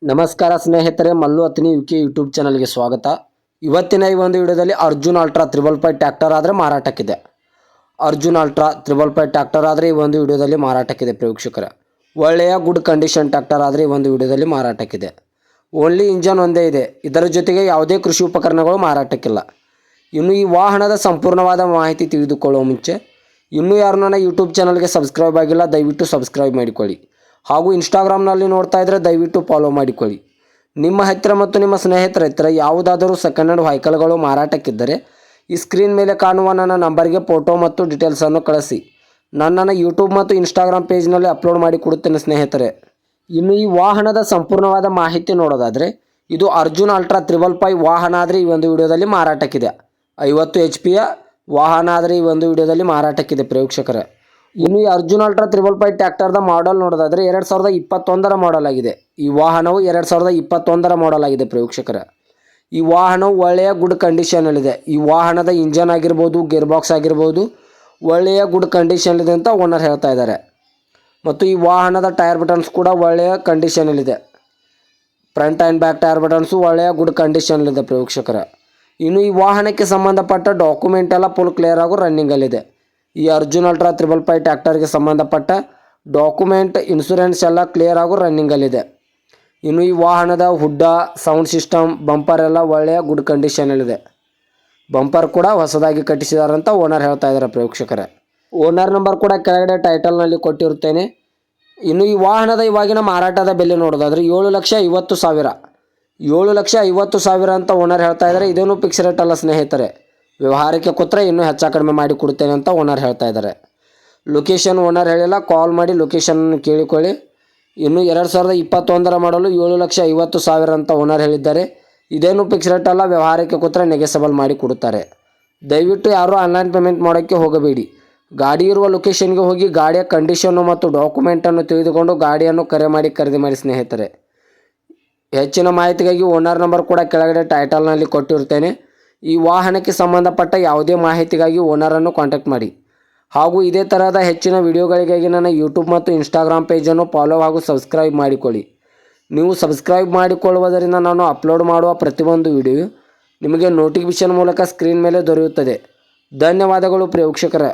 ನಮಸ್ಕಾರ ಸ್ನೇಹಿತರೆ, Mallu ಅತ್ನಿ UK YouTube ಚಾನಲ್ಗೆ ಸ್ವಾಗತ. ಇವತ್ತಿನ ಈ ಒಂದು ವಿಡಿಯೋದಲ್ಲಿ ಅರ್ಜುನ್ ಅಲ್ಟ್ರಾ 555 ಟ್ರ್ಯಾಕ್ಟರ್ ಆದರೆ ಮಾರಾಟಕ್ಕಿದೆ. ಅರ್ಜುನ್ ಅಲ್ಟ್ರಾ 555 ಟ್ರ್ಯಾಕ್ಟರ್ ಆದರೆ ಈ ಒಂದು ವಿಡಿಯೋದಲ್ಲಿ ಮಾರಾಟಕ್ಕಿದೆ ಪ್ರೇಕ್ಷಕರೇ. ಒಳ್ಳೆಯ ಗುಡ್ ಕಂಡೀಷನ್ ಟ್ರ್ಯಾಕ್ಟರ್ ಆದರೆ ಈ ಒಂದು ವಿಡಿಯೋದಲ್ಲಿ ಮಾರಾಟಕ್ಕಿದೆ. ಓನ್ಲಿ ಇಂಜನ್ ಒಂದೇ ಇದೆ, ಇದರ ಜೊತೆಗೆ ಯಾವುದೇ ಕೃಷಿ ಉಪಕರಣಗಳು ಮಾರಾಟಕ್ಕಿಲ್ಲ. ಇನ್ನು ಈ ವಾಹನದ ಸಂಪೂರ್ಣವಾದ ಮಾಹಿತಿ ತಿಳಿದುಕೊಳ್ಳುವ ಮುಂಚೆ ಇನ್ನೂ ಯಾರು ನನ್ನ ಯೂಟ್ಯೂಬ್ ಚಾನಲ್ಗೆ ಸಬ್ಸ್ಕ್ರೈಬ್ ಆಗಿಲ್ಲ, ದಯವಿಟ್ಟು ಸಬ್ಸ್ಕ್ರೈಬ್ ಮಾಡಿಕೊಳ್ಳಿ. ಹಾಗೂ ಇನ್ಸ್ಟಾಗ್ರಾಮ್ನಲ್ಲಿ ನೋಡ್ತಾ ಇದ್ದರೆ ದಯವಿಟ್ಟು ಫಾಲೋ ಮಾಡಿಕೊಳ್ಳಿ. ನಿಮ್ಮ ಹತ್ತಿರ ಮತ್ತು ನಿಮ್ಮ ಸ್ನೇಹಿತರ ಹತ್ತಿರ ಯಾವುದಾದರೂ ಸೆಕೆಂಡ್ ಹ್ಯಾಂಡ್ ವೆಹಿಕಲ್ಗಳು ಮಾರಾಟಕ್ಕಿದ್ದರೆ ಈ ಸ್ಕ್ರೀನ್ ಮೇಲೆ ಕಾಣುವ ನನ್ನ ನಂಬರ್ಗೆ ಫೋಟೋ ಮತ್ತು ಡೀಟೇಲ್ಸನ್ನು ಕಳಿಸಿ. ನನ್ನ ಯೂಟ್ಯೂಬ್ ಮತ್ತು ಇನ್ಸ್ಟಾಗ್ರಾಮ್ ಪೇಜ್ನಲ್ಲಿ ಅಪ್ಲೋಡ್ ಮಾಡಿ ಕೊಡುತ್ತೇನೆ ಸ್ನೇಹಿತರೆ. ಇನ್ನು ಈ ವಾಹನದ ಸಂಪೂರ್ಣವಾದ ಮಾಹಿತಿ ನೋಡೋದಾದರೆ ಇದು ಅರ್ಜುನ್ ಅಲ್ಟ್ರಾ 555 ವಾಹನ ಆದರೆ ಈ ಒಂದು ವಿಡಿಯೋದಲ್ಲಿ ಮಾರಾಟಕ್ಕಿದೆ. 50 HP ವಾಹನ ಆದರೆ ಈ ಒಂದು ವಿಡಿಯೋದಲ್ಲಿ ಮಾರಾಟಕ್ಕಿದೆ ಪ್ರೇಕ್ಷಕರೇ. ಇನ್ನು ಈ ಅರ್ಜುನ್ ಅಲ್ಟ್ರಾ 555 ಟ್ರ್ಯಾಕ್ಟರ್ದ ಮಾಡಲ್ ನೋಡೋದಾದರೆ 2021ರ ಮಾಡಲ್ ಆಗಿದೆ. ಈ ವಾಹನವು 2021ರ ಮಾಡಲ್ ಆಗಿದೆ ಪ್ರೇಕ್ಷಕರೇ. ಈ ವಾಹನವು ಒಳ್ಳೆಯ ಗುಡ್ ಕಂಡೀಷನಲ್ಲಿದೆ. ಈ ವಾಹನದ ಇಂಜನ್ ಆಗಿರ್ಬೋದು, ಗೇರ್ ಬಾಕ್ಸ್ ಆಗಿರ್ಬೋದು ಒಳ್ಳೆಯ ಗುಡ್ ಕಂಡೀಷನಲ್ಲಿದೆ ಅಂತ ಓನರ್ ಹೇಳ್ತಾ ಇದ್ದಾರೆ. ಮತ್ತು ಈ ವಾಹನದ ಟೈರ್ ಬಟನ್ಸ್ ಕೂಡ ಒಳ್ಳೆಯ ಕಂಡೀಷನಲ್ಲಿದೆ. Front and back tyre buttons ಒಳ್ಳೆಯ ಗುಡ್ ಕಂಡೀಷನಲ್ಲಿದೆ ಪ್ರೇಕ್ಷಕರೇ. ಇನ್ನು ಈ ವಾಹನಕ್ಕೆ ಸಂಬಂಧಪಟ್ಟ ಡಾಕ್ಯುಮೆಂಟ್ ಎಲ್ಲ ಫುಲ್ ಕ್ಲಿಯರ್ ಆಗೋ ರನ್ನಿಂಗಲ್ಲಿದೆ. ಈ ಅರ್ಜುನ್ ಅಲ್ಟ್ರಾ 555 ಟ್ರ್ಯಾಕ್ಟರ್ಗೆ ಸಂಬಂಧಪಟ್ಟ ಡಾಕ್ಯುಮೆಂಟ್, ಇನ್ಶೂರೆನ್ಸ್ ಎಲ್ಲ ಕ್ಲಿಯರ್ ಆಗೋ ರನ್ನಿಂಗಲ್ಲಿದೆ. ಇನ್ನು ಈ ವಾಹನದ ಹುಡ್ಡ, ಸೌಂಡ್ ಸಿಸ್ಟಮ್, ಬಂಪರ್ ಎಲ್ಲ ಒಳ್ಳೆಯ ಗುಡ್ ಕಂಡೀಷನಲ್ಲಿದೆ. ಬಂಪರ್ ಕೂಡ ಹೊಸದಾಗಿ ಕಟ್ಟಿಸಿದಾರಂತ ಓನರ್ ಹೇಳ್ತಾ ಇದ್ದಾರೆ ಪ್ರೇಕ್ಷಕರೇ. ಓನರ್ ನಂಬರ್ ಕೂಡ ಕೆಳಗಡೆ ಟೈಟಲ್ನಲ್ಲಿ ಕೊಟ್ಟಿರುತ್ತೇನೆ. ಇನ್ನು ಈ ವಾಹನದ ಇವಾಗಿನ ಮಾರಾಟದ ಬೆಲೆ ನೋಡೋದಾದರೆ 7,50,000 7,50,000 ಅಂತ ಓನರ್ ಹೇಳ್ತಾ ಇದ್ದಾರೆ. ಇದೇನು ಫಿಕ್ಸ್ ರೇಟ್ ಅಲ್ಲ ಸ್ನೇಹಿತರೆ, ವ್ಯವಹಾರಕ್ಕೆ ಕೊಟ್ಟರೆ ಇನ್ನೂ ಹೆಚ್ಚು ಕಡಿಮೆ ಮಾಡಿ ಕೊಡ್ತೇನೆ ಅಂತ ಓನರ್ ಹೇಳ್ತಾ ಇದ್ದಾರೆ. ಲೊಕೇಶನ್ ಓನರ್ ಹೇಳಿಲ್ಲ, ಕಾಲ್ ಮಾಡಿ ಲೊಕೇಶನ್ ಕೇಳಿಕೊಳ್ಳಿ. ಇನ್ನು 2021ರ ಮಾಡಲು 7,50,000 ಅಂತ ಓನರ್ ಹೇಳಿದ್ದಾರೆ. ಇದೇನು ಫಿಕ್ಸ್ ರೇಟ್ ಅಲ್ಲ, ವ್ಯವಹಾರಕ್ಕೆ ಕೊಟ್ಟರೆ ನೆಗೆಸಬಲ್ ಮಾಡಿ ಕೊಡುತ್ತಾರೆ. ದಯವಿಟ್ಟು ಯಾರೂ ಆನ್ಲೈನ್ ಪೇಮೆಂಟ್ ಮಾಡೋಕ್ಕೆ ಹೋಗಬೇಡಿ. ಗಾಡಿ ಇರುವ ಲೊಕೇಶನ್ಗೆ ಹೋಗಿ ಗಾಡಿಯ ಕಂಡೀಷನ್ನು ಮತ್ತು ಡಾಕ್ಯುಮೆಂಟನ್ನು ತಿಳಿದುಕೊಂಡು ಗಾಡಿಯನ್ನು ಕರೆ ಮಾಡಿ ಖರೀದಿ ಮಾಡಿ ಸ್ನೇಹಿತರೆ. ಹೆಚ್ಚಿನ ಮಾಹಿತಿಗಾಗಿ ಓನರ್ ನಂಬರ್ ಕೂಡ ಕೆಳಗಡೆ ಟೈಟಲ್ನಲ್ಲಿ ಕೊಟ್ಟಿರ್ತೇನೆ. ಈ ವಾಹನಕ್ಕೆ ಸಂಬಂಧಪಟ್ಟ ಯಾವುದೇ ಮಾಹಿತಿಗಾಗಿ ಓನರನ್ನು ಕಾಂಟ್ಯಾಕ್ಟ್ ಮಾಡಿ. ಹಾಗೂ ಇದೇ ತರಹದ ಹೆಚ್ಚಿನ ವಿಡಿಯೋಗಳಿಗಾಗಿ ನನ್ನ ಯೂಟ್ಯೂಬ್ ಮತ್ತು ಇನ್ಸ್ಟಾಗ್ರಾಮ್ ಪೇಜನ್ನು ಫಾಲೋ ಹಾಗೂ ಸಬ್ಸ್ಕ್ರೈಬ್ ಮಾಡಿಕೊಳ್ಳಿ. ನೀವು ಸಬ್ಸ್ಕ್ರೈಬ್ ಮಾಡಿಕೊಳ್ಳುವುದರಿಂದ ನಾನು ಅಪ್ಲೋಡ್ ಮಾಡುವ ಪ್ರತಿಯೊಂದು ವಿಡಿಯೋ ನಿಮಗೆ ನೋಟಿಫಿಕೇಷನ್ ಮೂಲಕ ಸ್ಕ್ರೀನ್ ಮೇಲೆ ದೊರೆಯುತ್ತದೆ. ಧನ್ಯವಾದಗಳು ಪ್ರೇಕ್ಷಕರೇ.